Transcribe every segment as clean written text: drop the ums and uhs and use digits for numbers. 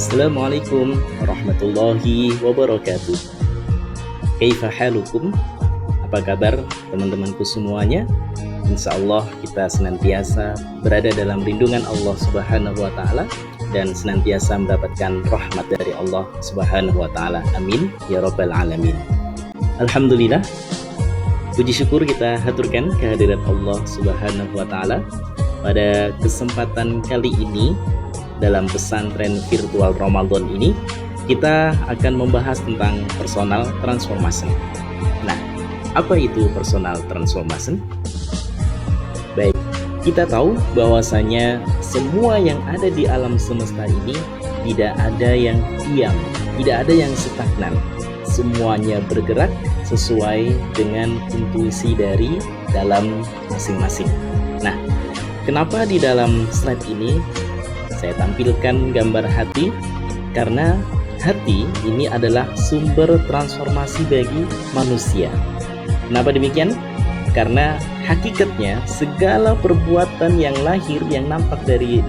Assalamualaikum warahmatullahi wabarakatuh. Kaifa halukum? Apa kabar teman-temanku semuanya? Insya Allah kita senantiasa berada dalam lindungan Allah Subhanahu wa Ta'ala dan senantiasa mendapatkan rahmat dari Allah Subhanahu wa Ta'ala. Amin ya Rabbal 'Alamin. Alhamdulillah, puji syukur kita haturkan kehadirat Allah Subhanahu wa Ta'ala. Pada kesempatan kali ini, dalam pesantren virtual Ramadan ini, kita akan membahas tentang personal transformation. Nah, apa itu personal transformation? Baik, kita tahu bahwasanya semua yang ada di alam semesta ini tidak ada yang diam, tidak ada yang stagnan. Semuanya bergerak sesuai dengan intuisi dari dalam masing-masing. Nah, kenapa di dalam slide ini saya tampilkan gambar hati? Karena hati ini adalah sumber transformasi bagi manusia. Kenapa demikian? Karena hakikatnya segala perbuatan yang lahir, yang nampak dari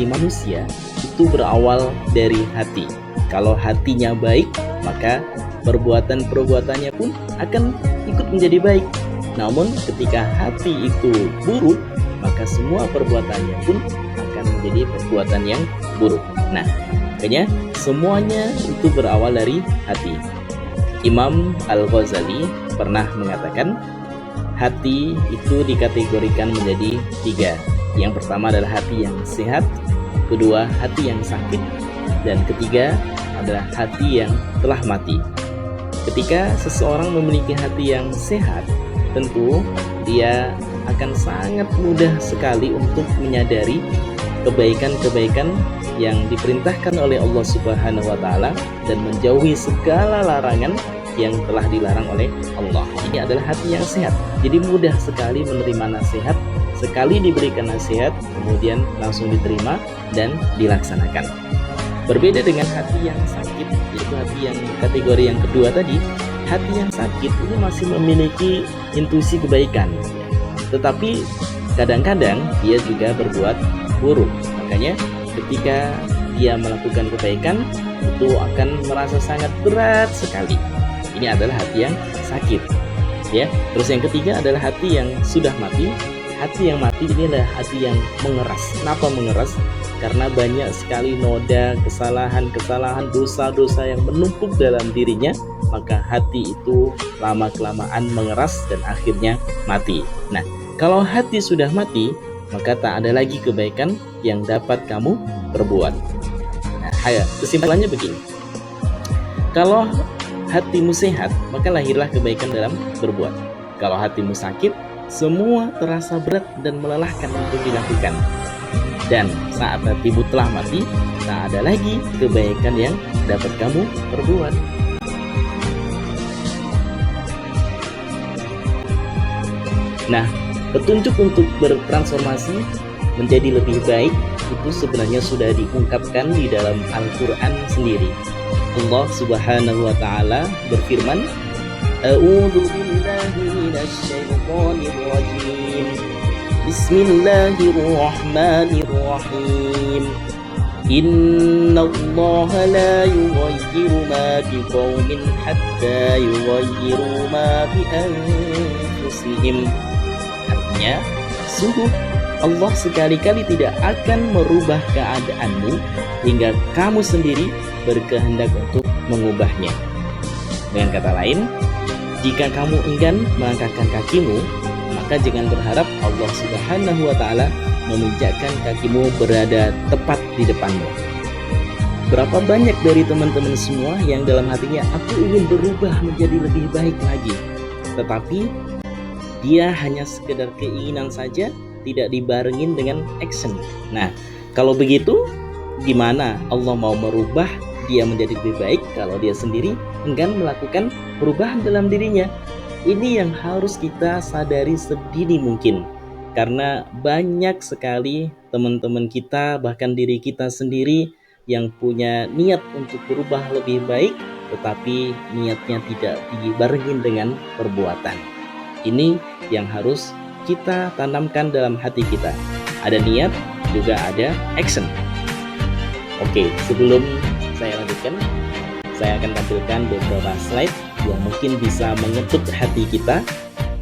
manusia itu berawal dari hati. Kalau hatinya baik, maka perbuatan-perbuatannya pun akan ikut menjadi baik. Namun ketika hati itu buruk, maka semua perbuatannya pun akan menjadi perbuatan yang buruk. Nah, makanya semuanya itu berawal dari hati. Imam Al-Ghazali pernah mengatakan hati itu dikategorikan menjadi 3. Yang pertama adalah hati yang sehat, kedua hati yang sakit, dan ketiga adalah hati yang telah mati. Ketika seseorang memiliki hati yang sehat, tentu dia akan sangat mudah sekali untuk menyadari kebaikan-kebaikan yang diperintahkan oleh Allah Subhanahu wa Ta'ala dan menjauhi segala larangan yang telah dilarang oleh Allah. Ini adalah hati yang sehat. Jadi mudah sekali menerima nasihat, sekali diberikan nasihat kemudian langsung diterima dan dilaksanakan. Berbeda dengan hati yang sakit, yaitu hati yang kategori yang kedua tadi. Hati yang sakit ini masih memiliki intuisi kebaikan, tetapi kadang-kadang dia juga berbuat buruk. Makanya ketika dia melakukan kebaikan itu akan merasa sangat berat sekali. Ini adalah hati yang sakit, ya. Terus yang ketiga adalah hati yang sudah mati. Hati yang mati ini adalah hati yang mengeras. Kenapa mengeras? Karena banyak sekali noda, kesalahan-kesalahan, dosa-dosa yang menumpuk dalam dirinya, maka hati itu lama-kelamaan mengeras dan akhirnya mati. Nah, kalau hati sudah mati, maka tak ada lagi kebaikan yang dapat kamu perbuat. Nah, kesimpulannya begini. Kalau hatimu sehat, maka lahirlah kebaikan dalam berbuat. Kalau hatimu sakit, semua terasa berat dan melelahkan untuk dilakukan. Dan saat hatimu telah mati, tak ada lagi kebaikan yang dapat kamu perbuat. Nah, petunjuk untuk bertransformasi menjadi lebih baik itu sebenarnya sudah diungkapkan di dalam Al-Quran sendiri. Allah Subhanahu wa Ta'ala berfirman, A'udzu billahi minasy syaithanir rajim. Bismillahirrahmanirrahim. Innallaha la yughayyiru ma biqaumin hatta yughayyiru ma bi anfusihim. Artinya, sungguh Allah sekali-kali tidak akan merubah keadaanmu hingga kamu sendiri berkehendak untuk mengubahnya. Dengan kata lain, jika kamu enggan melangkahkan kakimu, maka jangan berharap Allah Subhanahu wa Ta'ala meminjakkan kakimu berada tepat di depanmu. Berapa banyak dari teman-teman semua yang dalam hatinya aku ingin berubah menjadi lebih baik lagi, tetapi dia hanya sekedar keinginan saja, tidak dibarengin dengan action. Nah, kalau begitu gimana Allah mau merubah dia menjadi lebih baik kalau dia sendiri enggan melakukan perubahan dalam dirinya? Ini yang harus kita sadari sedini mungkin. Karena banyak sekali teman-teman kita, bahkan diri kita sendiri yang punya niat untuk berubah lebih baik, tetapi niatnya tidak dibarengin dengan perbuatan. Ini yang harus kita tanamkan dalam hati kita. Ada niat, juga ada action. Oke, sebelum perhatikan, saya akan tampilkan beberapa slide yang mungkin bisa mengetuk hati kita,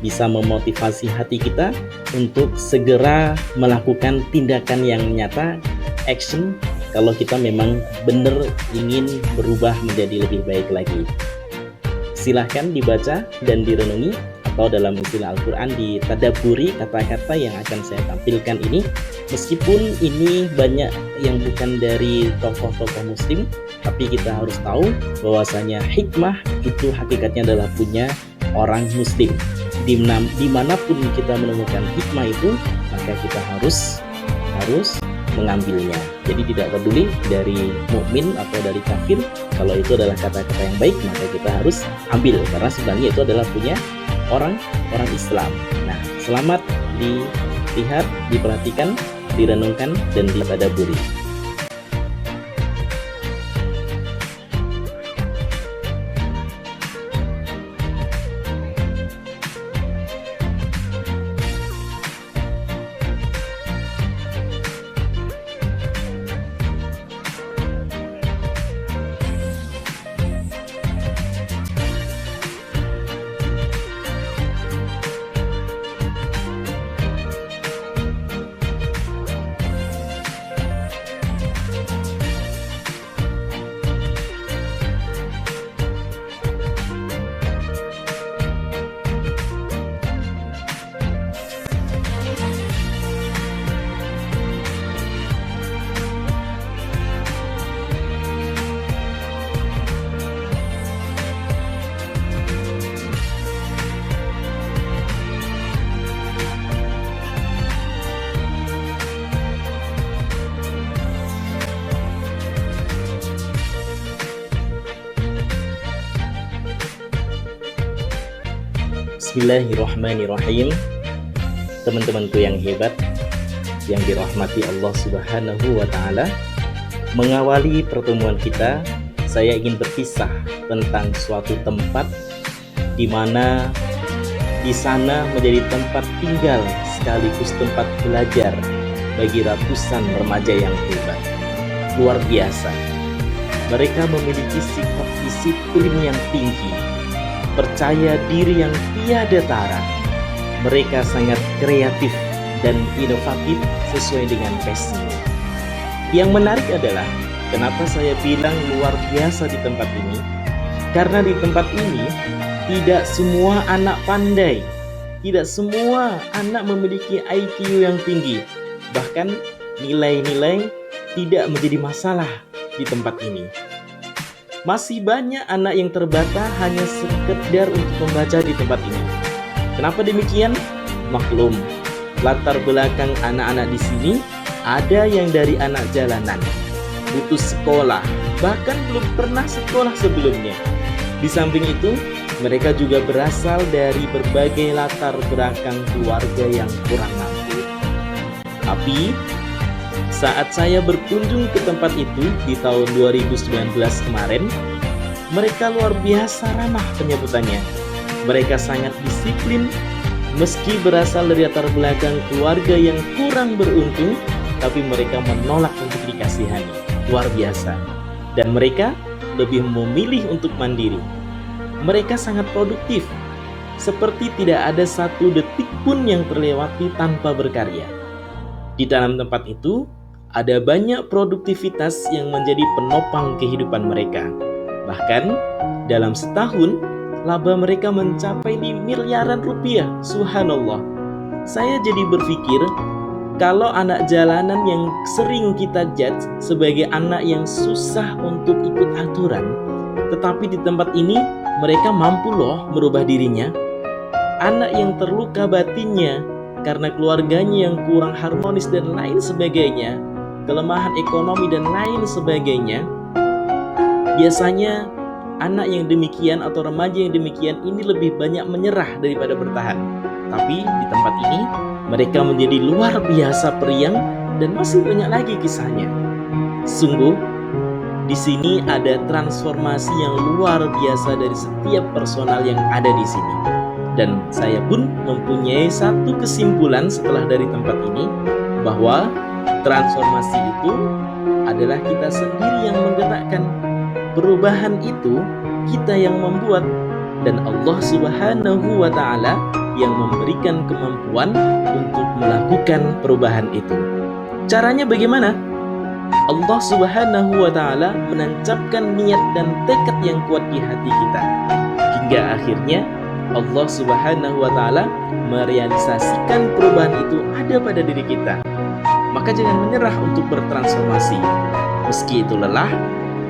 bisa memotivasi hati kita untuk segera melakukan tindakan yang nyata, action, kalau kita memang benar ingin berubah menjadi lebih baik lagi. Silahkan dibaca dan direnungi, atau dalam istilah Al-Quran ditadabburi kata-kata yang akan saya tampilkan ini. Meskipun ini banyak yang bukan dari tokoh-tokoh muslim, tapi kita harus tahu bahwasanya hikmah itu hakikatnya adalah punya orang muslim. Dimanapun kita menemukan hikmah itu, maka kita harus mengambilnya. Jadi tidak peduli dari mukmin atau dari kafir, kalau itu adalah kata-kata yang baik, maka kita harus ambil, karena sebenarnya itu adalah punya orang Islam. Nah, selamat dilihat, diperhatikan, direnungkan, dan ditadaburi. Bismillahirrahmanirrahim. Teman-temanku yang hebat, yang dirahmati Allah Subhanahu wa Ta'ala, mengawali pertemuan kita, saya ingin berkisah tentang suatu tempat di mana di sana menjadi tempat tinggal sekaligus tempat belajar bagi ratusan remaja yang hebat. Luar biasa. Mereka memiliki sifat disiplin yang tinggi, percaya diri yang tiada tara. Mereka sangat kreatif dan inovatif sesuai dengan passion. Yang menarik adalah kenapa saya bilang luar biasa di tempat ini, karena di tempat ini tidak semua anak pandai, tidak semua anak memiliki IQ yang tinggi. Bahkan nilai-nilai tidak menjadi masalah di tempat ini. Masih banyak anak yang terbata hanya sekedar untuk membaca di tempat ini. Kenapa demikian? Maklum, latar belakang anak-anak di sini ada yang dari anak jalanan, putus sekolah, bahkan belum pernah sekolah sebelumnya. Di samping itu, mereka juga berasal dari berbagai latar belakang keluarga yang kurang mampu. Tapi saat saya berkunjung ke tempat itu di tahun 2019 kemarin, mereka luar biasa ramah penyambutannya. Mereka sangat disiplin, meski berasal dari latar belakang keluarga yang kurang beruntung, tapi mereka menolak untuk dikasihani. Luar biasa. Dan mereka lebih memilih untuk mandiri. Mereka sangat produktif, seperti tidak ada satu detik pun yang terlewati tanpa berkarya. Di dalam tempat itu, ada banyak produktivitas yang menjadi penopang kehidupan mereka. Bahkan dalam setahun, laba mereka mencapai miliaran rupiah. Subhanallah. Saya jadi berpikir, kalau anak jalanan yang sering kita judge sebagai anak yang susah untuk ikut aturan, tetapi di tempat ini mereka mampu loh merubah dirinya. Anak yang terluka batinnya karena keluarganya yang kurang harmonis dan lain sebagainya, kelemahan ekonomi dan lain sebagainya, biasanya anak yang demikian atau remaja yang demikian ini lebih banyak menyerah daripada bertahan. Tapi di tempat ini mereka menjadi luar biasa periang dan masih banyak lagi kisahnya. Sungguh di sini ada transformasi yang luar biasa dari setiap personal yang ada di sini. Dan saya pun mempunyai satu kesimpulan setelah dari tempat ini, bahwa transformasi itu adalah kita sendiri yang menggerakkan. perubahan itu kita yang membuat, dan Allah Subhanahu wa Ta'ala yang memberikan kemampuan untuk melakukan perubahan itu. Caranya bagaimana? Allah Subhanahu wa Ta'ala menancapkan niat dan tekad yang kuat di hati kita, hingga akhirnya Allah Subhanahu wa Ta'ala merealisasikan perubahan itu ada pada diri kita. Maka jangan menyerah untuk bertransformasi meski itu lelah,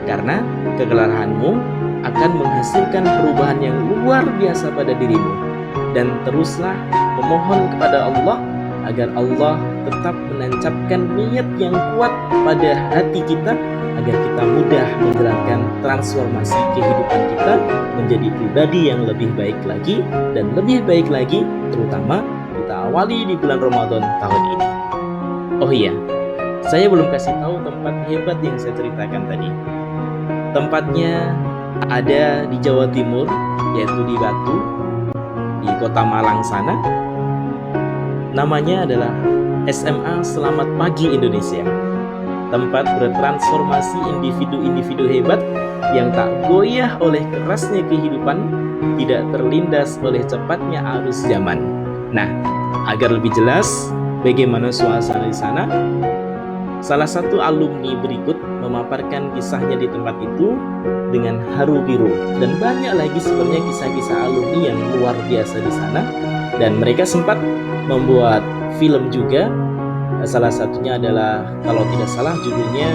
karena kekelarahanmu akan menghasilkan perubahan yang luar biasa pada dirimu. Dan teruslah memohon kepada Allah agar Allah tetap menancapkan niat yang kuat pada hati kita, agar kita mudah menjalankan transformasi kehidupan kita menjadi pribadi yang lebih baik lagi dan lebih baik lagi, terutama kita awali di bulan Ramadan tahun ini. Oh iya, saya belum kasih tahu tempat hebat yang saya ceritakan tadi. Tempatnya ada di Jawa Timur, yaitu di Batu, di kota Malang sana. Namanya adalah SMA Selamat Pagi Indonesia. Tempat bertransformasi individu-individu hebat yang tak goyah oleh kerasnya kehidupan, tidak terlindas oleh cepatnya arus zaman. Nah, agar lebih jelas bagaimana suasana di sana, salah satu alumni berikut memaparkan kisahnya di tempat itu dengan haru biru, dan banyak lagi sebenarnya kisah-kisah alumni yang luar biasa di sana. Dan mereka sempat membuat film juga. Salah satunya adalah, kalau tidak salah judulnya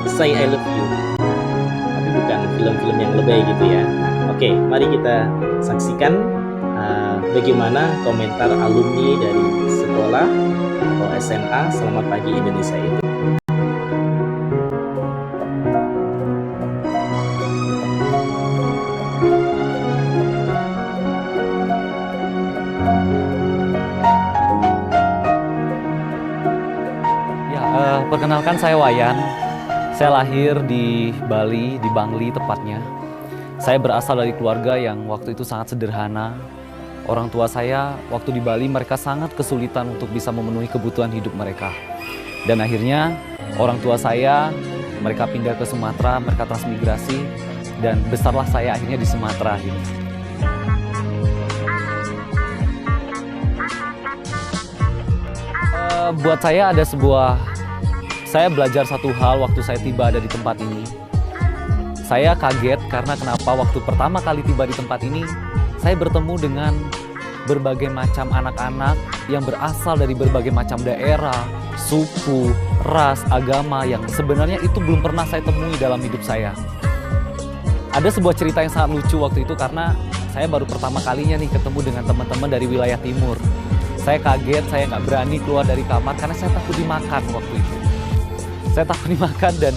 Say I Love You, tapi bukan film-film yang lebay gitu ya. Oke, mari kita saksikan bagaimana komentar alumni dari sekolah atau SMA Selamat Pagi Indonesia itu. Perkenalkan, saya Wayan. Saya lahir di Bali, di Bangli tepatnya. Saya berasal dari keluarga yang waktu itu sangat sederhana. Orang tua saya waktu di Bali, mereka sangat kesulitan untuk bisa memenuhi kebutuhan hidup mereka. Dan akhirnya orang tua saya, mereka pindah ke Sumatera, mereka transmigrasi, dan besarlah saya akhirnya di Sumatera gitu. Buat saya ada saya belajar satu hal waktu saya tiba ada di tempat ini. Saya kaget karena kenapa waktu pertama kali tiba di tempat ini, saya bertemu dengan berbagai macam anak-anak yang berasal dari berbagai macam daerah, suku, ras, agama yang sebenarnya itu belum pernah saya temui dalam hidup saya. Ada sebuah cerita yang sangat lucu waktu itu karena saya baru pertama kalinya nih ketemu dengan teman-teman dari wilayah timur. Saya kaget, saya nggak berani keluar dari kamar karena saya takut dimakan waktu itu. Saya takut dimakan, dan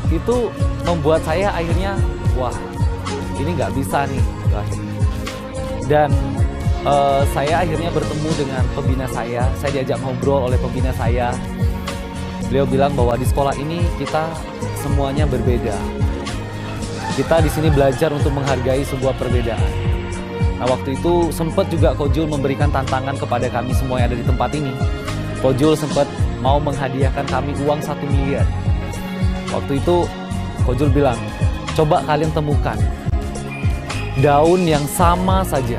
itu membuat saya akhirnya, wah ini nggak bisa nih. Dan saya akhirnya bertemu dengan pembina saya diajak ngobrol oleh pembina saya. Beliau bilang bahwa di sekolah ini kita semuanya berbeda. Kita di sini belajar untuk menghargai sebuah perbedaan. Nah, waktu itu sempat juga Kojul memberikan tantangan kepada kami semua yang ada di tempat ini. Kojul sempat mau menghadiahkan kami uang 1 miliar. Waktu itu Kojul bilang, coba kalian temukan daun yang sama saja,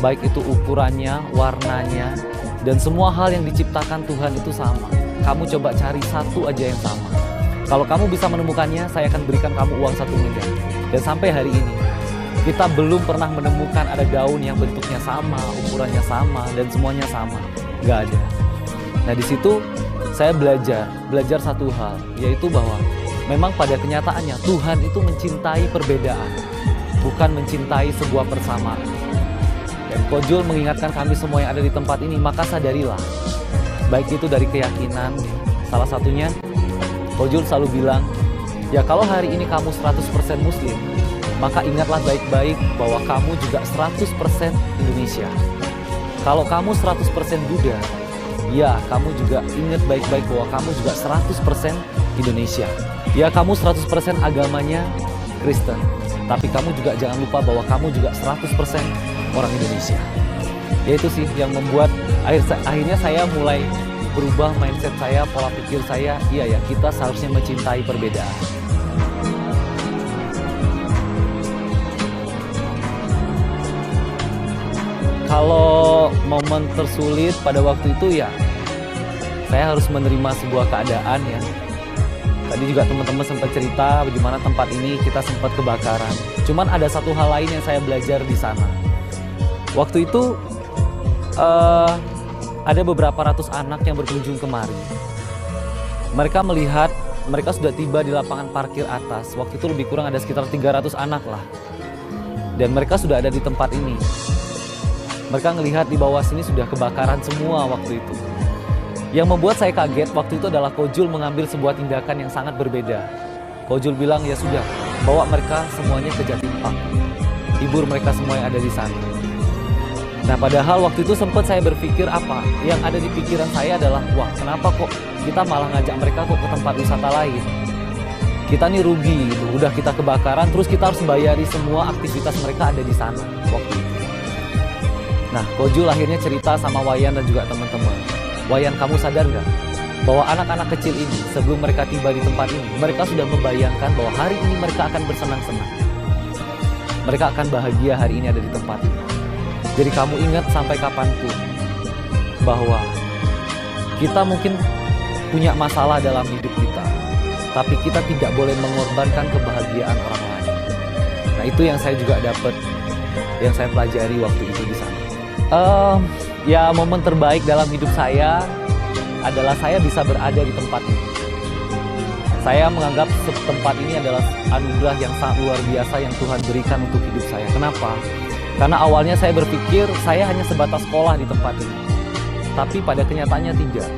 baik itu ukurannya, warnanya, dan semua hal yang diciptakan Tuhan itu sama. Kamu coba cari satu aja yang sama. Kalau kamu bisa menemukannya, saya akan berikan kamu uang 1 miliar. Dan sampai hari ini kita belum pernah menemukan ada daun yang bentuknya sama, ukurannya sama, dan semuanya sama. Nggak ada. Nah, di situ saya belajar satu hal, yaitu bahwa memang pada kenyataannya Tuhan itu mencintai perbedaan, bukan mencintai sebuah persamaan. Dan Kojul mengingatkan kami semua yang ada di tempat ini, maka sadarilah, baik itu dari keyakinan, salah satunya Kojul selalu bilang, ya kalau hari ini kamu 100% Muslim, maka ingatlah baik-baik bahwa kamu juga 100% Indonesia. Kalau kamu 100% Buddha, ya, kamu juga ingat baik-baik bahwa kamu juga 100% Indonesia. Ya, kamu 100% agamanya Kristen. Tapi kamu juga jangan lupa bahwa kamu juga 100% orang Indonesia. Ya, itu sih yang membuat akhirnya saya mulai berubah mindset saya, pola pikir saya. Iya ya, kita seharusnya mencintai perbedaan. Kalau momen tersulit pada waktu itu ya, saya harus menerima sebuah keadaan ya. Tadi juga teman-teman sempat cerita bagaimana tempat ini kita sempat kebakaran. Cuman ada satu hal lain yang saya belajar di sana. Waktu itu ada beberapa ratus anak yang berkunjung kemari. Mereka melihat mereka sudah tiba di lapangan parkir atas. Waktu itu lebih kurang ada sekitar 300 anak lah. Dan mereka sudah ada di tempat ini. Mereka melihat di bawah sini sudah kebakaran semua waktu itu. Yang membuat saya kaget waktu itu adalah Kojul mengambil sebuah tindakan yang sangat berbeda. Kojul bilang, ya sudah, bawa mereka semuanya ke Jatim Park. Hibur mereka semua yang ada di sana. Nah, padahal waktu itu sempat saya berpikir apa? Yang ada di pikiran saya adalah, wah, kenapa kok kita malah ngajak mereka kok ke tempat wisata lain? Kita nih rugi gitu, udah kita kebakaran, terus kita harus bayari semua aktivitas mereka ada di sana waktu itu. Nah, Kojul akhirnya cerita sama Wayan dan juga teman-teman. Wayan, kamu sadar nggak bahwa anak-anak kecil ini sebelum mereka tiba di tempat ini, mereka sudah membayangkan bahwa hari ini mereka akan bersenang-senang. Mereka akan bahagia hari ini ada di tempat ini. Jadi kamu ingat sampai kapanpun bahwa kita mungkin punya masalah dalam hidup kita, tapi kita tidak boleh mengorbankan kebahagiaan orang lain. Nah, itu yang saya juga dapat, yang saya pelajari waktu itu di sana. Ya, momen terbaik dalam hidup saya adalah saya bisa berada di tempat ini. Saya menganggap tempat ini adalah anugerah yang sangat luar biasa yang Tuhan berikan untuk hidup saya. Kenapa? Karena awalnya saya berpikir saya hanya sebatas sekolah di tempat ini. Tapi pada kenyataannya tidak.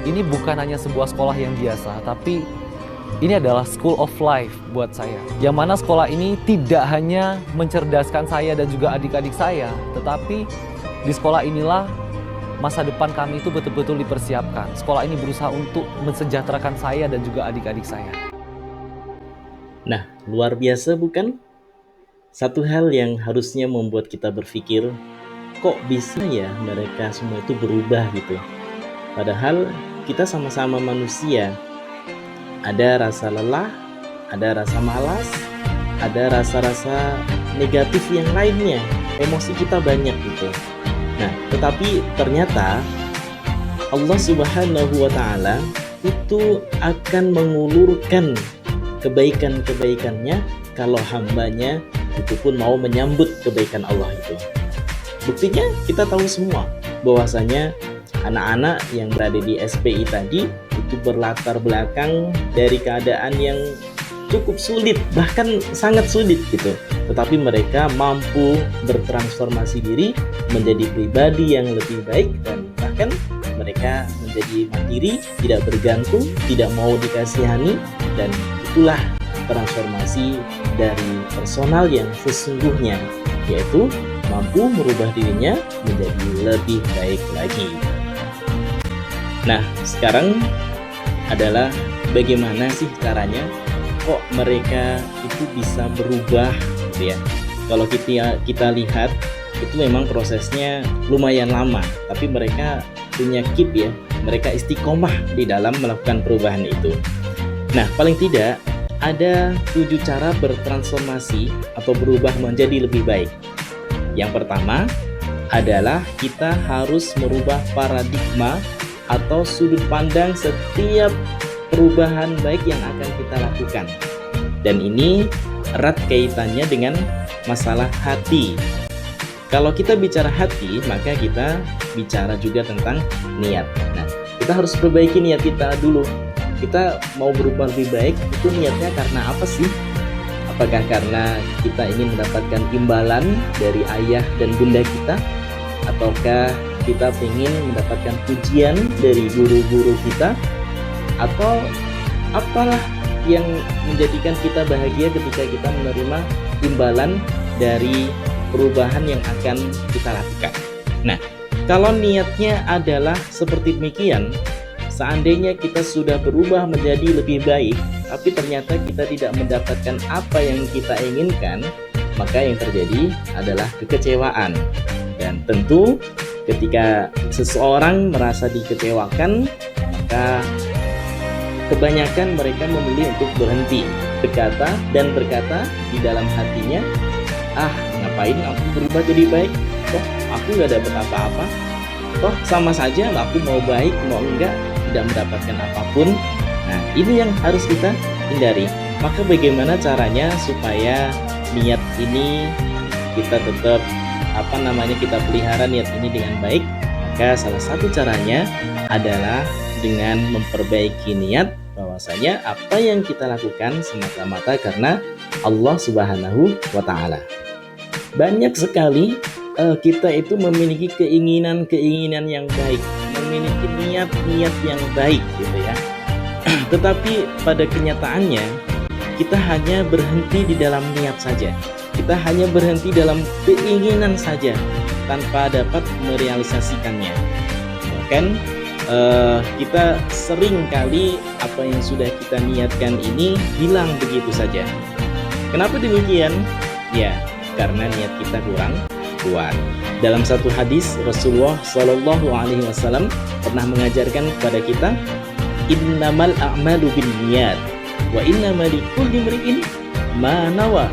Ini bukan hanya sebuah sekolah yang biasa, tapi ini adalah school of life buat saya. Yang mana sekolah ini tidak hanya mencerdaskan saya dan juga adik-adik saya, tetapi di sekolah inilah masa depan kami itu betul-betul dipersiapkan. Sekolah ini berusaha untuk mensejahterakan saya dan juga adik-adik saya. Nah, luar biasa bukan? Satu hal yang harusnya membuat kita berpikir, kok bisa ya mereka semua itu berubah gitu. Padahal kita sama-sama manusia. Ada rasa lelah, ada rasa malas, ada rasa-rasa negatif yang lainnya. Emosi kita banyak gitu. Nah, tetapi ternyata Allah Subhanahu wa Ta'ala itu akan mengulurkan kebaikan-kebaikannya kalau hambanya itu pun mau menyambut kebaikan Allah itu. Buktinya kita tahu semua bahwasanya anak-anak yang berada di SPI tadi itu berlatar belakang dari keadaan yang cukup sulit, bahkan sangat sulit gitu. Tetapi mereka mampu bertransformasi diri menjadi pribadi yang lebih baik, dan bahkan mereka menjadi mandiri, tidak bergantung, tidak mau dikasihani, dan itulah transformasi dari personal yang sesungguhnya, yaitu mampu merubah dirinya menjadi lebih baik lagi. Nah, sekarang adalah bagaimana sih caranya kok mereka itu bisa berubah gitu ya. Kalau kita lihat itu memang prosesnya lumayan lama, tapi mereka punya keep ya, mereka istiqomah di dalam melakukan perubahan itu. Nah, paling tidak ada 7 cara bertransformasi atau berubah menjadi lebih baik. Yang pertama adalah kita harus merubah paradigma atau sudut pandang setiap perubahan baik yang akan kita lakukan. Dan ini erat kaitannya dengan masalah hati. Kalau kita bicara hati, maka kita bicara juga tentang niat. Nah, kita harus perbaiki niat kita dulu. Kita mau berubah lebih baik, itu niatnya karena apa sih? Apakah karena kita ingin mendapatkan imbalan dari ayah dan bunda kita? Ataukah kita ingin mendapatkan pujian dari guru-guru kita? Atau apalah yang menjadikan kita bahagia ketika kita menerima imbalan dari perubahan yang akan kita lakukan. Nah, kalau niatnya adalah seperti demikian, seandainya kita sudah berubah menjadi lebih baik, tapi ternyata kita tidak mendapatkan apa yang kita inginkan, maka yang terjadi adalah kekecewaan. Dan tentu ketika seseorang merasa dikecewakan, maka kebanyakan mereka memilih untuk berhenti berkata di dalam hatinya, ngapain aku berubah jadi baik, kok aku nggak dapat apa-apa, toh sama saja aku mau baik mau enggak tidak mendapatkan apapun. Nah, ini yang harus kita hindari. Maka bagaimana caranya supaya niat ini kita tetap kita pelihara niat ini dengan baik? Maka salah satu caranya adalah dengan memperbaiki niat bahwasanya apa yang kita lakukan semata-mata karena Allah Subhanahu wa taala. Banyak sekali kita itu memiliki keinginan-keinginan yang baik, memiliki niat-niat yang baik gitu ya. Tetapi pada kenyataannya kita hanya berhenti di dalam niat saja. Kita hanya berhenti dalam keinginan saja tanpa dapat merealisasikannya. Bahkan kita sering kali apa yang sudah kita niatkan ini hilang begitu saja. Kenapa demikian? Ya, karena niat kita kurang kuat. Dalam satu hadis Rasulullah Shallallahu Alaihi Wasallam pernah mengajarkan kepada kita, innamal a'malu binniyat wa innamal likulli imri'in ma nawa.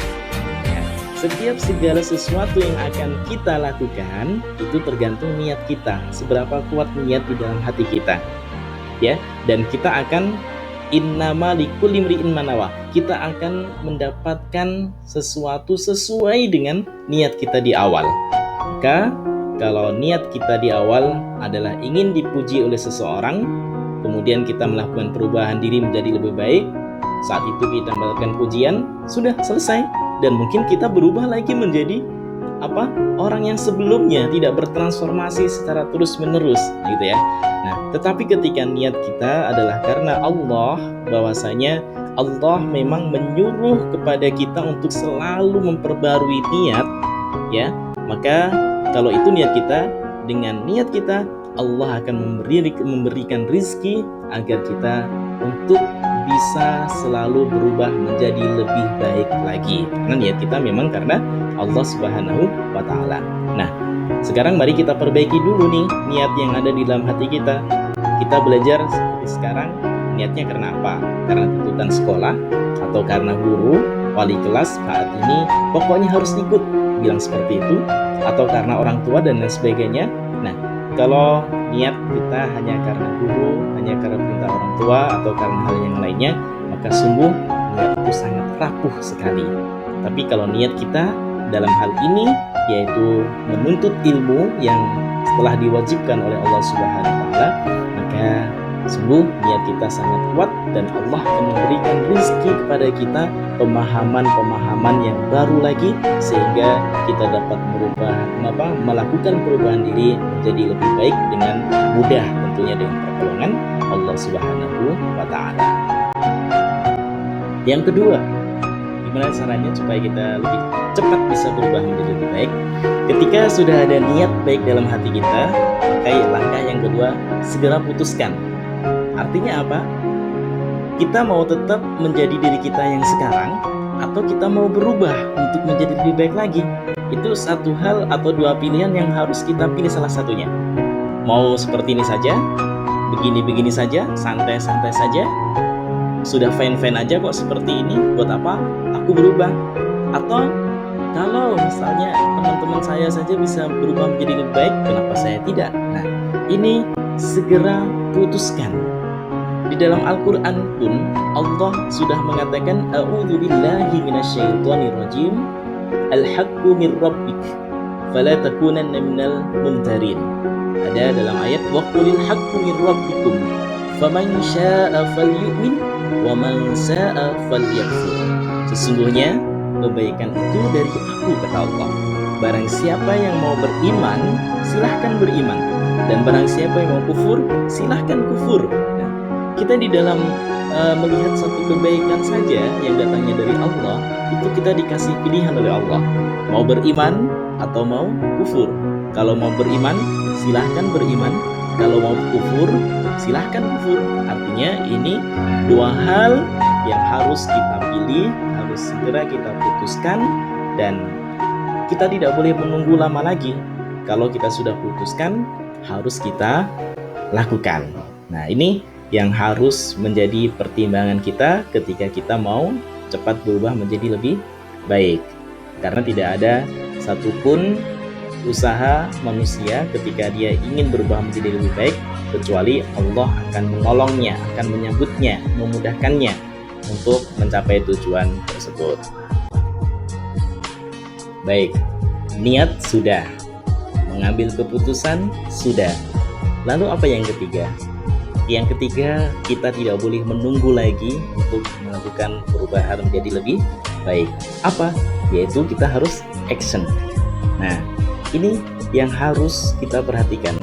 Ya, setiap segala sesuatu yang akan kita lakukan itu tergantung niat kita, seberapa kuat niat di dalam hati kita. Ya, dan kita akan innama likulli imri'in ma nawa. Kita akan mendapatkan sesuatu sesuai dengan niat kita di awal. Maka kalau niat kita di awal adalah ingin dipuji oleh seseorang, kemudian kita melakukan perubahan diri menjadi lebih baik, saat itu kita mendapatkan pujian, sudah selesai. Dan mungkin kita berubah lagi menjadi orang yang sebelumnya, tidak bertransformasi secara terus menerus gitu ya. Nah, tetapi ketika niat kita adalah karena Allah, bahwasanya Allah memang menyuruh kepada kita untuk selalu memperbarui niat, ya, maka kalau itu niat kita, dengan niat kita Allah akan memberikan rizki agar kita untuk bisa selalu berubah menjadi lebih baik lagi. Karena niat kita memang karena Allah Subhanahu wa taala. Nah, sekarang mari kita perbaiki dulu nih niat yang ada di dalam hati kita. Kita belajar seperti sekarang, niatnya karena apa? Karena tuntutan sekolah atau karena guru, wali kelas saat ini pokoknya harus ikut bilang seperti itu, atau karena orang tua dan lain sebagainya. Nah, kalau niat kita hanya karena guru, hanya karena perintah orang tua, atau karena hal yang lainnya, maka sungguh niat itu sangat rapuh sekali. Tapi kalau niat kita dalam hal ini yaitu menuntut ilmu yang telah diwajibkan oleh Allah Subhanahu wa taala, maka sungguh niat kita sangat kuat dan Allah akan memberikan rezeki kepada kita pemahaman-pemahaman yang baru lagi sehingga kita dapat melakukan perubahan diri menjadi lebih baik dengan mudah, tentunya dengan pertolongan Allah Subhanahu wa taala. Yang kedua, gimana caranya supaya kita lebih cepat bisa berubah menjadi lebih baik? Ketika sudah ada niat baik dalam hati kita, maka langkah yang kedua, segera putuskan. Artinya apa? Kita mau tetap menjadi diri kita yang sekarang, atau kita mau berubah untuk menjadi lebih baik lagi? Itu satu hal atau dua pilihan yang harus kita pilih salah satunya. Mau seperti ini saja, begini-begini saja, santai-santai saja, sudah fine-fine aja kok seperti ini, buat apa aku berubah? Atau kalau misalnya teman-teman saya saja bisa berubah menjadi lebih baik, kenapa saya tidak? Nah, ini segera putuskan. Di dalam Al-Quran pun Allah sudah mengatakan a'udzubillahi minasyaitonirrajim, al-haqqu min rabbik fala takunanna minal mumtarin. Ada dalam ayat waqulil haqqu min rabbikum faman syaa'a falyu'min wa man syaa'a falyakfur. Sesungguhnya kebaikan itu dari aku, kata Allah. Barang siapa yang mau beriman, silahkan beriman, dan barang siapa yang mau kufur, silahkan kufur. Nah, kita di dalam melihat satu kebaikan saja yang datangnya dari Allah, itu kita dikasih pilihan oleh Allah, mau beriman atau mau kufur. Kalau mau beriman, silahkan beriman. Kalau mau kufur, silahkan kufur. Artinya ini dua hal yang harus kita pilih, harus segera kita putuskan, dan kita tidak boleh menunggu lama lagi. Kalau kita sudah putuskan, harus kita lakukan. Nah, ini yang harus menjadi pertimbangan kita ketika kita mau cepat berubah menjadi lebih baik. Karena tidak ada satupun usaha manusia ketika dia ingin berubah menjadi lebih baik, kecuali Allah akan menolongnya, akan menyambutnya, memudahkannya untuk mencapai tujuan tersebut. Baik, niat sudah, mengambil keputusan sudah. Lalu apa yang ketiga? Yang ketiga, kita tidak boleh menunggu lagi untuk melakukan perubahan menjadi lebih baik. Apa? Yaitu kita harus action. Nah, ini yang harus kita perhatikan,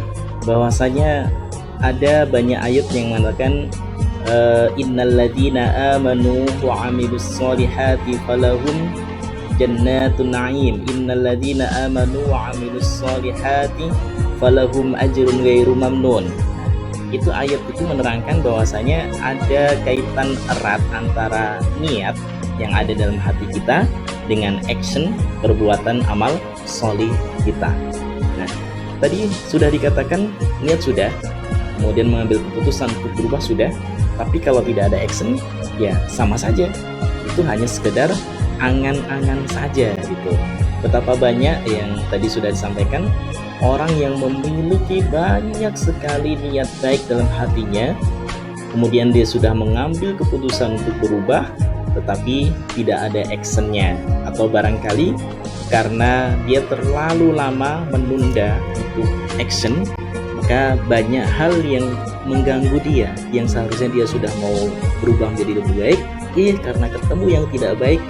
bahwasanya ada banyak ayat yang mengatakan innalladzina amanu wa amilus solihati falahum jannatun na'im, innalladzina amanu wa amilus solihati falahum ajrun ghairu mamnun. Itu ayat itu menerangkan bahwasanya ada kaitan erat antara niat yang ada dalam hati kita dengan action perbuatan amal solih kita. Nah, tadi sudah dikatakan niat sudah, kemudian mengambil keputusan untuk berubah sudah, tapi kalau tidak ada action, ya sama saja. Itu hanya sekedar angan-angan saja gitu. Betapa banyak yang tadi sudah disampaikan, orang yang memiliki banyak sekali niat baik dalam hatinya, kemudian dia sudah mengambil keputusan untuk berubah, tetapi tidak ada actionnya, atau barangkali karena dia terlalu lama menunda untuk action, maka banyak hal yang mengganggu dia, yang seharusnya dia sudah mau berubah menjadi lebih baik, karena ketemu yang tidak baik,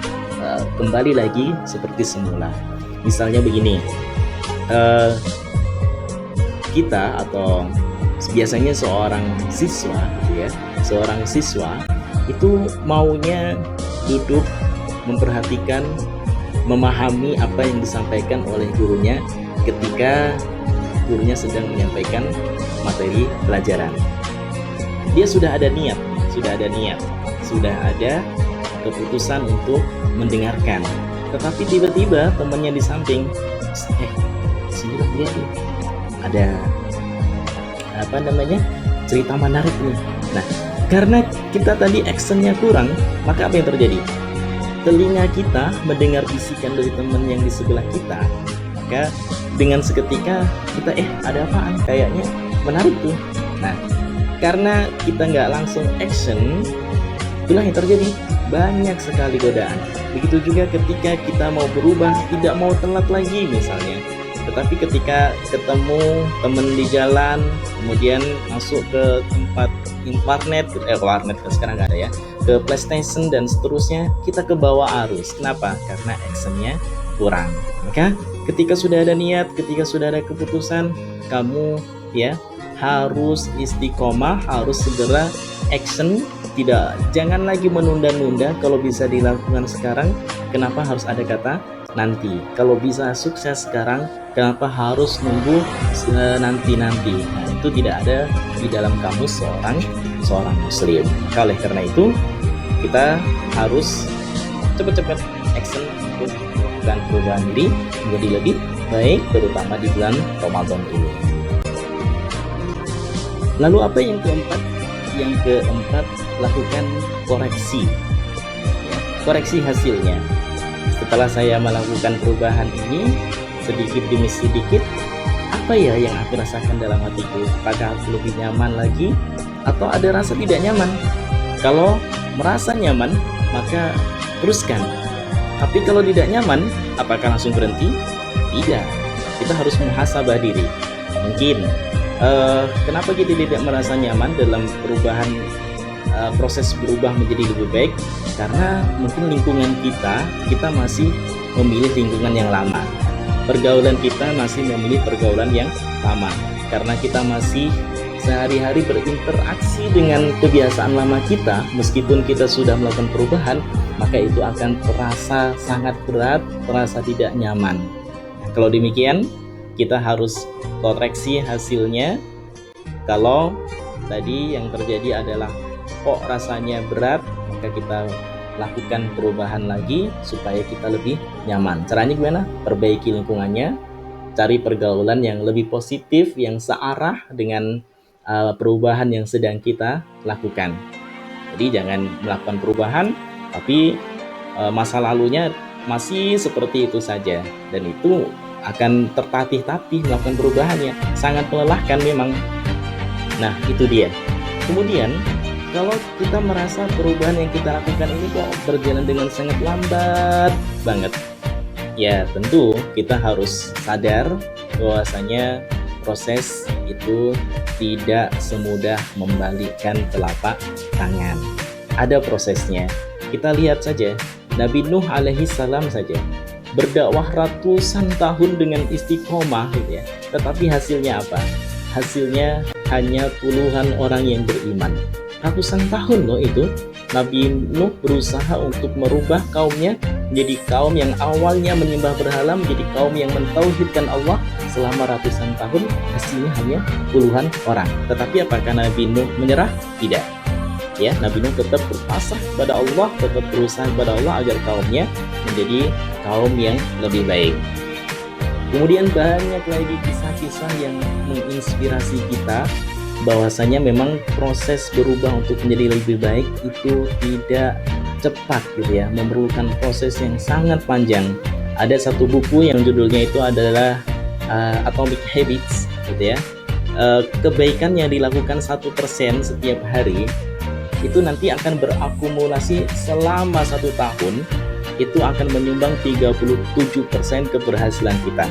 kembali lagi seperti semula. Misalnya begini, kita atau biasanya seorang siswa itu maunya duduk memperhatikan, memahami apa yang disampaikan oleh gurunya ketika gurunya sedang menyampaikan materi pelajaran. Dia sudah ada niat, sudah ada keputusan untuk mendengarkan, tetapi tiba-tiba temannya di samping, sini lihat nih, ada cerita menarik nih. Nah, karena kita tadi actionnya kurang, maka apa yang terjadi? Telinga kita mendengar bisikan dari teman yang di sebelah kita, maka dengan seketika kita ada apaan? Kayaknya menarik tuh. Nah, karena kita nggak langsung action, itulah yang terjadi. Banyak sekali godaan. Begitu juga ketika kita mau berubah, tidak mau telat lagi misalnya, tetapi ketika ketemu teman di jalan, kemudian masuk ke tempat warnet sekarang nggak ada ya, ke PlayStation dan seterusnya, kita ke bawah arus. Kenapa? Karena actionnya kurang. Maka ketika sudah ada niat, ketika sudah ada keputusan, kamu harus istiqomah, harus segera action. Jangan lagi menunda-nunda. Kalau bisa dilakukan sekarang, kenapa harus ada kata nanti? Kalau bisa sukses sekarang, kenapa harus nunggu nanti-nanti? Nah, itu tidak ada di dalam kamus seorang muslim. Oleh karena itu, kita harus cepat-cepat action untuk melakukan perubahan diri menjadi lebih baik, terutama di bulan Ramadan ini. Lalu apa yang keempat? Yang keempat, lakukan koreksi. Koreksi hasilnya. Setelah saya melakukan perubahan ini, sedikit demi sedikit, apa ya yang aku rasakan dalam hatiku? Apakah aku lebih nyaman lagi? Atau ada rasa tidak nyaman? Kalau merasa nyaman, maka teruskan. Tapi kalau tidak nyaman, apakah langsung berhenti? Tidak. Kita harus muhasabah diri. Mungkin kenapa kita tidak merasa nyaman dalam perubahan, proses berubah menjadi lebih baik? Karena mungkin lingkungan kita masih memilih lingkungan yang lama, pergaulan kita masih memilih pergaulan yang lama, karena kita masih sehari-hari berinteraksi dengan kebiasaan lama kita. Meskipun kita sudah melakukan perubahan, maka itu akan terasa sangat berat, terasa tidak nyaman. Kalau demikian, kita harus koreksi hasilnya. Kalau tadi yang terjadi adalah kok rasanya berat, maka kita lakukan perubahan lagi supaya kita lebih nyaman. Caranya gimana? Perbaiki lingkungannya, cari pergaulan yang lebih positif, yang searah dengan perubahan yang sedang kita lakukan. Jadi jangan melakukan perubahan tapi masa lalunya masih seperti itu saja, dan itu akan tertatih-tatih melakukan perubahannya, sangat melelahkan memang. Nah, itu dia. Kemudian kalau kita merasa perubahan yang kita lakukan ini kok berjalan dengan sangat lambat banget, ya tentu kita harus sadar bahwasanya proses itu tidak semudah membalikkan telapak tangan. Ada prosesnya. Kita lihat saja Nabi Nuh alaihi salam saja berdakwah ratusan tahun dengan istiqomah gitu ya. Tetapi hasilnya apa? Hasilnya hanya puluhan orang yang beriman. Ratusan tahun loh itu Nabi Nuh berusaha untuk merubah kaumnya menjadi kaum yang awalnya menyembah berhala menjadi kaum yang mentauhidkan Allah. Selama ratusan tahun hasilnya hanya puluhan orang. Tetapi apakah Nabi Nuh menyerah? Tidak. Ya, Nabi Nuh tetap berpasrah kepada Allah, tetap berusaha kepada Allah agar kaumnya menjadi kaum yang lebih baik. Kemudian banyak lagi kisah-kisah yang menginspirasi kita bahwasanya memang proses berubah untuk menjadi lebih baik itu tidak cepat gitu ya, memerlukan proses yang sangat panjang. Ada satu buku yang judulnya itu adalah Atomic Habits gitu ya. Kebaikan yang dilakukan 1% setiap hari itu nanti akan berakumulasi selama 1 tahun, itu akan menyumbang 37% keberhasilan kita.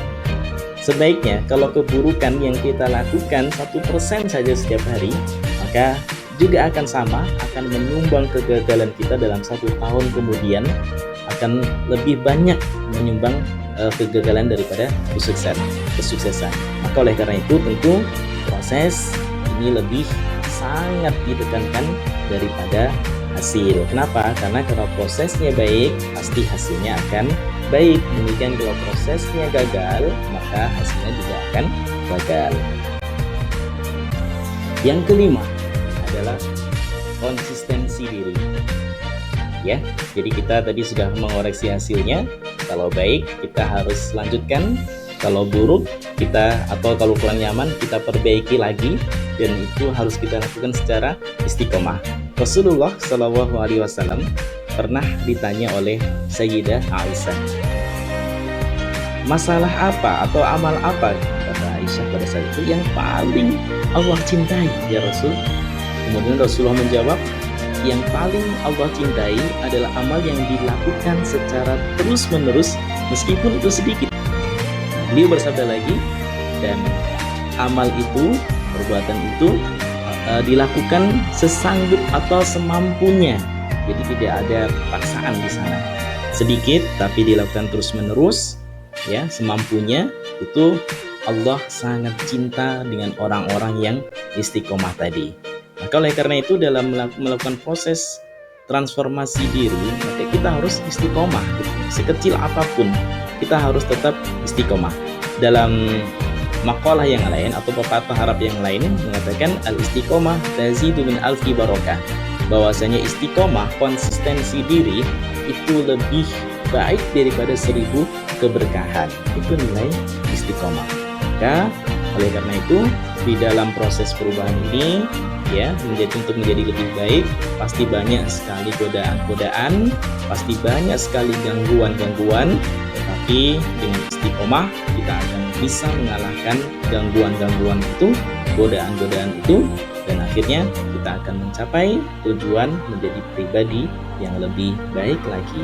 Sebaiknya kalau keburukan yang kita lakukan 1% saja setiap hari, maka juga akan sama, akan menyumbang kegagalan kita dalam 1 tahun kemudian, akan lebih banyak menyumbang kegagalan daripada kesuksesan. Maka oleh karena itu tentu proses ini lebih sangat ditekankan daripada hasil. Kenapa? Karena kalau prosesnya baik, pasti hasilnya akan baik. Demikian kalau prosesnya gagal, maka hasilnya juga akan gagal. Yang kelima adalah konsistensi diri. Ya, jadi kita tadi sudah mengoreksi hasilnya. Kalau baik, kita harus lanjutkan. Kalau buruk, kalau kurang nyaman, kita perbaiki lagi. Dan itu harus kita lakukan secara istiqomah. Rasulullah Shallallahu Alaihi Wasallam pernah ditanya oleh Sayyidah Aisyah, masalah apa atau amal apa, kata Aisyah pada saat itu, yang paling Allah cintai ya Rasul? Kemudian Rasulullah menjawab, yang paling Allah cintai adalah amal yang dilakukan secara terus-menerus meskipun itu sedikit. Beliau bersabda lagi, dan amal itu, perbuatan itu dilakukan sesanggup atau semampunya. Jadi tidak ada paksaan di sana. Sedikit tapi dilakukan terus-menerus, ya, semampunya. Itu Allah sangat cinta dengan orang-orang yang istiqomah tadi. Maka oleh karena itu dalam melakukan proses transformasi diri, maka kita harus istiqomah. Sekecil apapun, kita harus tetap istiqomah. Dalam makalah yang lain atau pepatah Arab yang lain mengatakan al-istiqomah tazidu min alfi barokah, bahwasanya istiqomah, konsistensi diri itu lebih baik daripada 1000 keberkahan. Itu nilai istiqomah. Maka oleh karena itu di dalam proses perubahan ini, ya, untuk menjadi lebih baik, pasti banyak sekali godaan-godaan, pasti banyak sekali gangguan-gangguan, tetapi dengan istiqomah kita akan bisa mengalahkan gangguan-gangguan itu, godaan-godaan itu, dan akhirnya kita akan mencapai tujuan menjadi pribadi yang lebih baik lagi.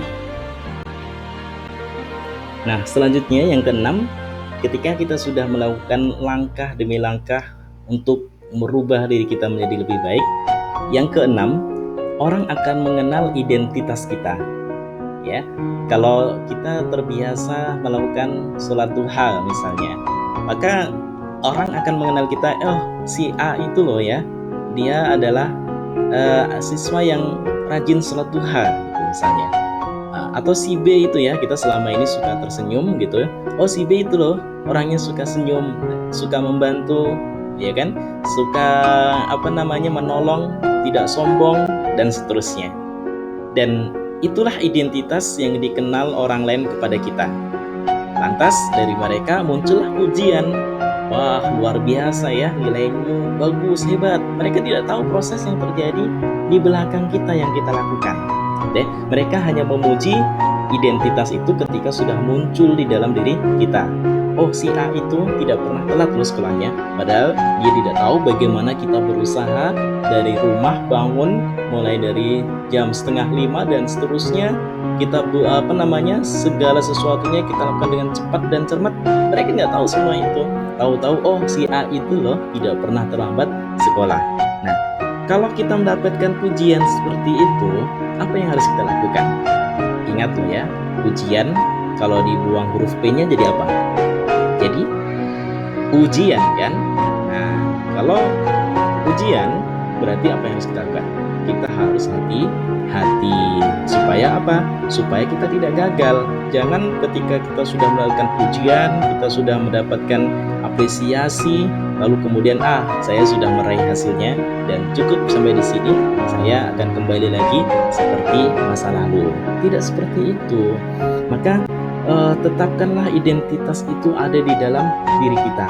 Nah, selanjutnya yang keenam, ketika kita sudah melakukan langkah demi langkah untuk merubah diri kita menjadi lebih baik, yang keenam, orang akan mengenal identitas kita. Ya, kalau kita terbiasa melakukan sholat duha misalnya, maka orang akan mengenal kita, oh si A itu loh ya, dia adalah siswa yang rajin sholat duha gitu misalnya. Atau si B itu ya, kita selama ini suka tersenyum gitu, oh si B itu loh orangnya suka senyum, suka membantu, ya kan, suka menolong, tidak sombong, dan seterusnya. Dan itulah identitas yang dikenal orang lain kepada kita. Lantas dari mereka muncullah pujian, wah luar biasa ya, nilaimu bagus, hebat. Mereka tidak tahu proses yang terjadi di belakang kita yang kita lakukan. Mereka hanya memuji identitas itu ketika sudah muncul di dalam diri kita. oh si A itu tidak pernah telat loh sekolahnya, padahal dia tidak tahu bagaimana kita berusaha dari rumah bangun mulai dari jam 4:30 dan seterusnya, kita segala sesuatunya kita lakukan dengan cepat dan cermat. Mereka nggak tahu semua itu. Tahu-tahu oh si A itu loh tidak pernah terlambat sekolah. Nah, kalau kita mendapatkan pujian seperti itu, apa yang harus kita lakukan? Ingat loh ya, pujian kalau dibuang huruf P-nya jadi apa? Jadi ujian kan? Nah, kalau ujian berarti apa yang harus kita lakukan? Kita harus hati-hati. Supaya apa? Supaya kita tidak gagal. Jangan ketika kita sudah melakukan pujian, kita sudah mendapatkan apresiasi, lalu kemudian saya sudah meraih hasilnya dan cukup sampai di sini, saya akan kembali lagi seperti masa lalu. Tidak seperti itu. Maka tetapkanlah identitas itu ada di dalam diri kita.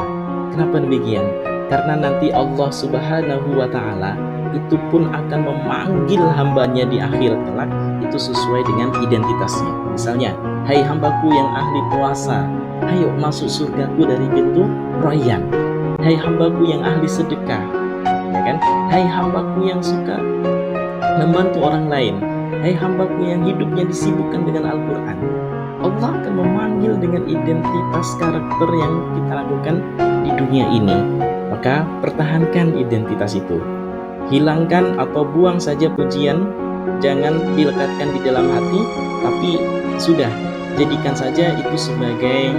Kenapa demikian? Karena nanti Allah Subhanahu wa Ta'ala itu pun akan memanggil hambanya di akhir kelak itu sesuai dengan identitasnya. Misalnya, hai hambaku yang ahli puasa, ayo masuk surgaku dari pintu Rayyan. Hai hambaku yang ahli sedekah, ya kan? Hai hambaku yang suka membantu orang lain, hai hambaku yang hidupnya disibukkan dengan Al-Quran. Allah akan memanggil dengan identitas karakter yang kita lakukan di dunia ini. Maka pertahankan identitas itu. Hilangkan atau buang saja pujian, jangan dilekatkan di dalam hati, tapi sudah jadikan saja itu sebagai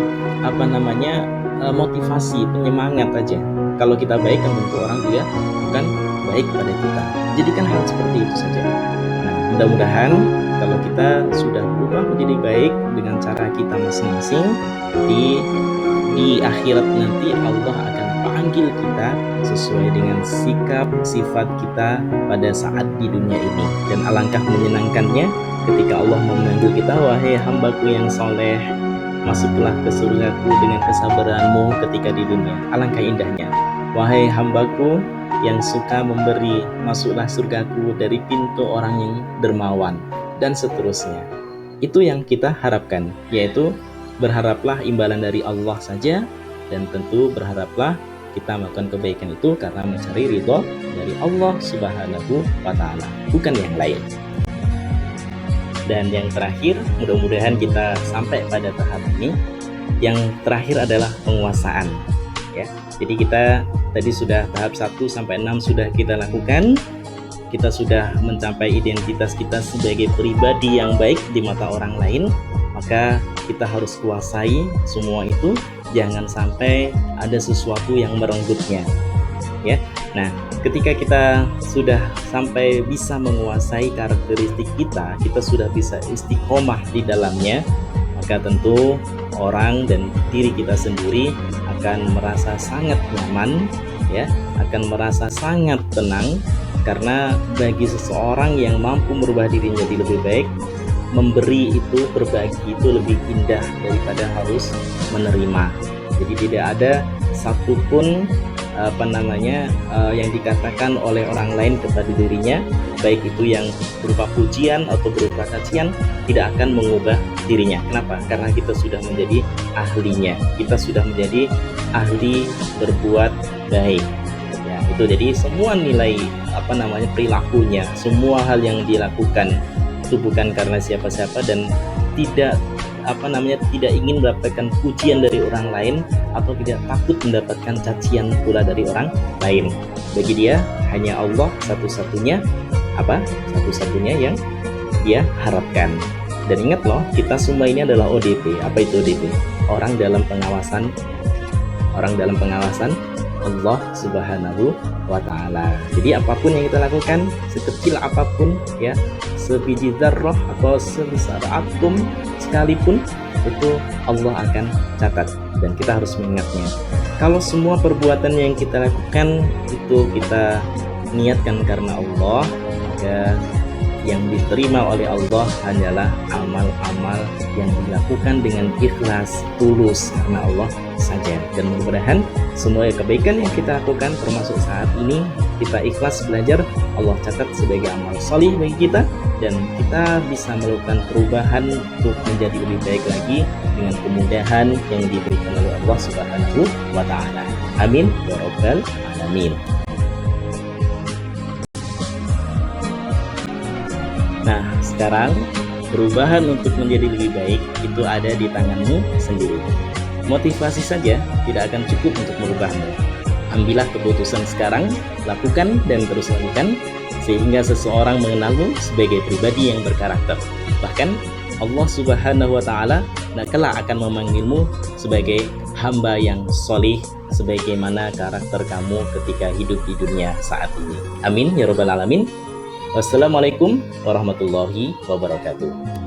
motivasi, penyemangat aja. Kalau kita baik kan tentu orang juga bukan baik pada kita. Jadikan hal seperti itu saja. Nah, mudah-mudahan kalau kita sudah berubah menjadi baik dengan cara kita masing-masing, di akhirat nanti Allah akan panggil kita sesuai dengan sikap sifat kita pada saat di dunia ini. Dan alangkah menyenangkannya ketika Allah memanggil kita, wahai hambaku yang soleh, masuklah ke surgaku dengan kesabaranmu ketika di dunia. Alangkah indahnya. Wahai hambaku yang suka memberi, masuklah surgaku dari pintu orang yang dermawan, dan seterusnya. Itu yang kita harapkan, yaitu berharaplah imbalan dari Allah saja, dan tentu berharaplah kita melakukan kebaikan itu karena mencari ridho dari Allah Subhanahu wa Ta'ala, bukan yang lain. Dan yang terakhir, mudah-mudahan kita sampai pada tahap ini. Yang terakhir adalah penguasaan, ya. Jadi kita tadi sudah tahap 1 sampai 6 sudah kita lakukan. Kita sudah mencapai identitas kita sebagai pribadi yang baik di mata orang lain. Maka kita harus kuasai semua itu, jangan sampai ada sesuatu yang merenggutnya, ya. Nah, ketika kita sudah sampai bisa menguasai karakteristik kita, kita sudah bisa istiqomah di dalamnya, maka tentu orang dan diri kita sendiri akan merasa sangat nyaman, ya, akan merasa sangat tenang, karena bagi seseorang yang mampu merubah dirinya jadi lebih baik, memberi itu, berbagi itu lebih indah daripada harus menerima. Jadi tidak ada satupun yang dikatakan oleh orang lain kepada dirinya, baik itu yang berupa pujian atau berupa cacian, tidak akan mengubah dirinya. Kenapa? Karena kita sudah menjadi ahlinya, kita sudah menjadi ahli berbuat baik. Ya, itu jadi semua nilai perilakunya, semua hal yang dilakukan itu bukan karena siapa-siapa dan tidak ingin mendapatkan pujian dari orang lain atau tidak takut mendapatkan cacian pula dari orang lain. Bagi dia hanya Allah satu-satunya yang dia harapkan. Dan ingat loh, kita semua ini adalah ODP. Apa itu ODP? Orang dalam pengawasan Allah Subhanahu wa Ta'ala. Jadi apapun yang kita lakukan, sekecil apapun, ya, sebiji dzarrah atau sebesar atom sekalipun, itu Allah akan catat dan kita harus mengingatnya. Kalau semua perbuatan yang kita lakukan itu kita niatkan karena Allah, maka yang diterima oleh Allah hanyalah amal-amal yang dilakukan dengan ikhlas, tulus karena Allah saja. Dan mudah-mudahan semua kebaikan yang kita lakukan, termasuk saat ini kita ikhlas belajar, Allah catat sebagai amal solih bagi kita, dan kita bisa melakukan perubahan untuk menjadi lebih baik lagi dengan kemudahan yang diberikan oleh Allah Subhanahu wa Ta'ala. Amin ya Rabbal Alamin. Nah, sekarang perubahan untuk menjadi lebih baik itu ada di tanganmu sendiri. Motivasi saja tidak akan cukup untuk merubahmu. Ambillah keputusan sekarang, lakukan dan terus lakukan, sehingga seseorang mengenalmu sebagai pribadi yang berkarakter. Bahkan Allah Subhanahu wa Ta'ala kelak akan memanggilmu sebagai hamba yang solih, sebagaimana karakter kamu ketika hidup di dunia saat ini. Amin ya Rabbal Alamin. Wassalamualaikum warahmatullahi wabarakatuh.